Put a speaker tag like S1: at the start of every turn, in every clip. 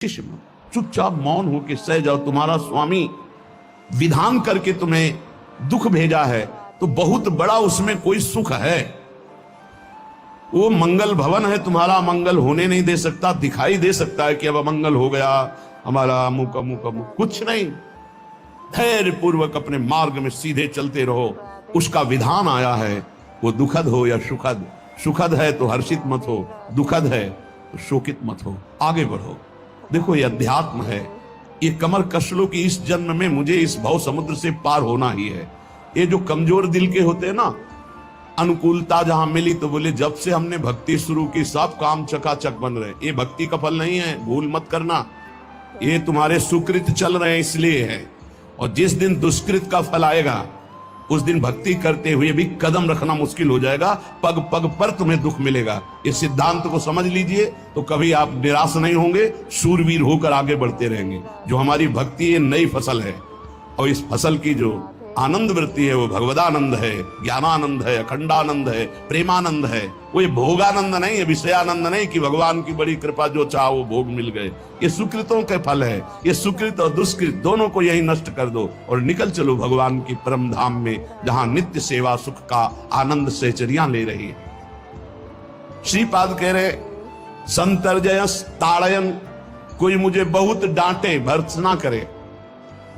S1: चुपचाप मौन होकर सह जाओ। तुम्हारा स्वामी विधान करके तुम्हें दुख भेजा है तो बहुत बड़ा उसमें कोई सुख है। वो मंगल भवन है, तुम्हारा मंगल होने नहीं दे सकता। दिखाई दे सकता है कि अब अमंगल हो गया हमारा, अमुक अमुक अमुक, कुछ नहीं। धैर्य पूर्वक अपने मार्ग में सीधे चलते रहो। उसका विधान आया है, वो दुखद हो या सुखद। सुखद है तो हर्षित मत हो, दुखद है तो शोकित मत हो, आगे बढ़ो। देखो ये अध्यात्म है। ये कमर कस लो कि इस जन्म में मुझे इस भव समुद्र से पार होना ही है। ये जो कमजोर दिल के होते हैं ना, अनुकूलता जहां मिली तो बोले जब से हमने भक्ति शुरू की सब काम चकाचक बन रहे। ये भक्ति का फल नहीं है, भूल मत करना। ये तुम्हारे सुकृत चल रहे हैं इसलिए है। और जिस दिन दुष्कृत का फल आएगा उस दिन भक्ति करते हुए भी कदम रखना मुश्किल हो जाएगा। पग पग पर तुम्हें दुख मिलेगा। इस सिद्धांत को समझ लीजिए तो कभी आप निराश नहीं होंगे, शूरवीर होकर आगे बढ़ते रहेंगे। जो हमारी भक्ति ये नई फसल है और इस फसल की जो आनंद वृत्ति है वो भगवदानंद है, ज्ञानानंद है, अखंडानंद है, प्रेमानंद है। वो ये भोगानंद नहीं है, विषयानंद नहीं कि भगवान की बड़ी कृपा जो चाहो वो भोग मिल गए। ये सुकृतों के फल है। ये सुकृत और दुष्कृत दोनों को यही नष्ट कर दो और निकल चलो भगवान की परम धाम में, जहां नित्य सेवा सुख का आनंद सहचर्यां ले रही है। श्रीपाद कह रहे संतर्जयस ताड़यन, कोई मुझे बहुत डांटे भर्त्सना करे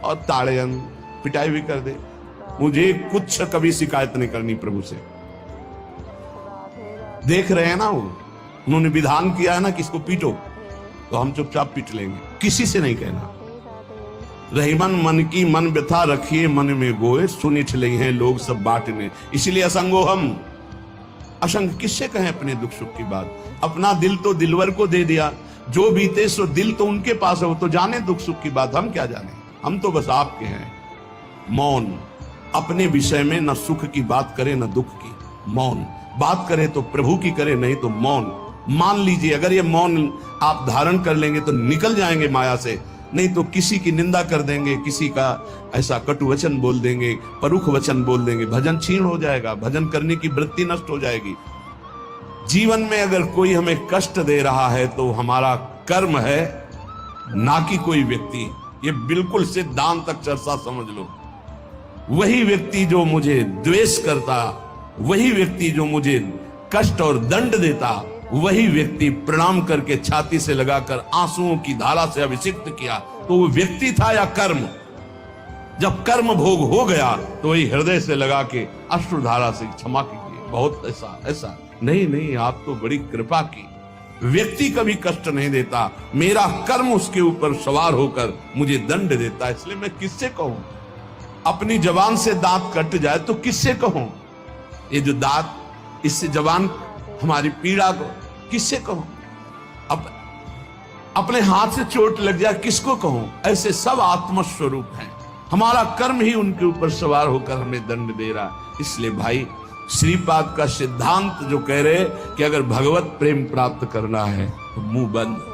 S1: और ताड़यन पिटाई भी कर दे, मुझे कुछ कभी शिकायत नहीं करनी प्रभु से। देख रहे हैं ना, वो उन्होंने विधान किया है ना कि इसको पीटो, तो हम चुपचाप पीट लेंगे, किसी से नहीं कहना। रही मन की मन व्यथा रखिए मन में गोए, सुनिठ ले हैं लोग सब बांटने। इसलिए असंगो हम, असंग किससे कहें अपने दुख सुख की बात। अपना दिल तो दिलवर को दे दिया, जो बीते सो दिल तो उनके पास है, वो तो जाने दुख सुख की बात, हम क्या जाने। हम तो बस आपके हैं। मौन, अपने विषय में न सुख की बात करे न दुख की। मौन बात करे तो प्रभु की करे, नहीं तो मौन। मान लीजिए अगर ये मौन आप धारण कर लेंगे तो निकल जाएंगे माया से, नहीं तो किसी की निंदा कर देंगे, किसी का ऐसा कटु वचन बोल देंगे, परुख वचन बोल देंगे, भजन छीण हो जाएगा, भजन करने की वृत्ति नष्ट हो जाएगी। जीवन में अगर कोई हमें कष्ट दे रहा है तो हमारा कर्म है, ना कि कोई व्यक्ति। ये बिल्कुल सिद्धांत तक चर्चा समझ लो। वही व्यक्ति जो मुझे द्वेष करता, वही व्यक्ति जो मुझे कष्ट और दंड देता, वही व्यक्ति प्रणाम करके छाती से लगाकर आंसुओं की धारा से अभिषिक्त किया, तो वो व्यक्ति था या कर्म। जब कर्म भोग हो गया तो वही हृदय से लगा के अश्रुधारा से क्षमा कीजिए, बहुत ऐसा नहीं, आप तो बड़ी कृपा की। व्यक्ति कभी कष्ट नहीं देता, मेरा कर्म उसके ऊपर सवार होकर मुझे दंड देता है। इसलिए मैं किससे कहूं, अपनी जबान से दांत कट जाए तो किससे कहूं। ये जो दांत, इससे जबान हमारी पीड़ा को किससे कहूं। अपने हाथ से चोट लग जाए किसको कहूं। ऐसे सब आत्मस्वरूप हैं, हमारा कर्म ही उनके ऊपर सवार होकर हमें दंड दे रहा है। इसलिए भाई श्रीपाद का सिद्धांत जो कह रहे कि अगर भगवत प्रेम प्राप्त करना है तो मुंह बंद।